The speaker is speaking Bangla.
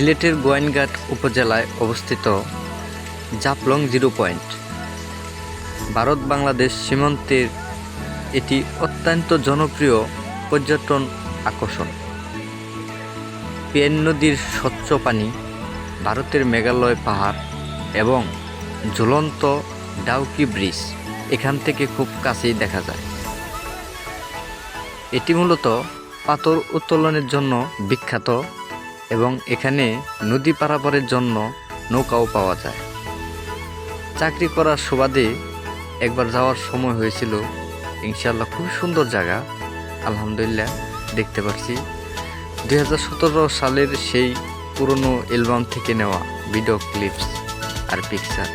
সিলেটের গোয়াইনঘাট উপজেলায় অবস্থিত জাফলং জিরো পয়েন্ট। ভারত বাংলাদেশ সীমান্তের এটি অত্যন্ত জনপ্রিয় পর্যটন আকর্ষণ। পেন নদীর স্বচ্ছ পানি, ভারতের মেঘালয় পাহাড় এবং ঝুলন্ত ডাউকি ব্রিজ এখান থেকে খুব কাছেই দেখা যায়। এটি মূলত পাথর উত্তোলনের জন্য বিখ্যাত এবং এখানে নদী পারাপারের জন্য নৌকাও পাওয়া যায়। চাকরি করার সুবাদে একবার যাওয়ার সময় হয়েছিল। ইনশাআল্লাহ খুব সুন্দর জায়গা, আলহামদুলিল্লাহ দেখতে পাচ্ছি। 2017 সালের সেই পুরনো অ্যালবাম থেকে নেওয়া ভিডিও ক্লিপস আর পিকচার।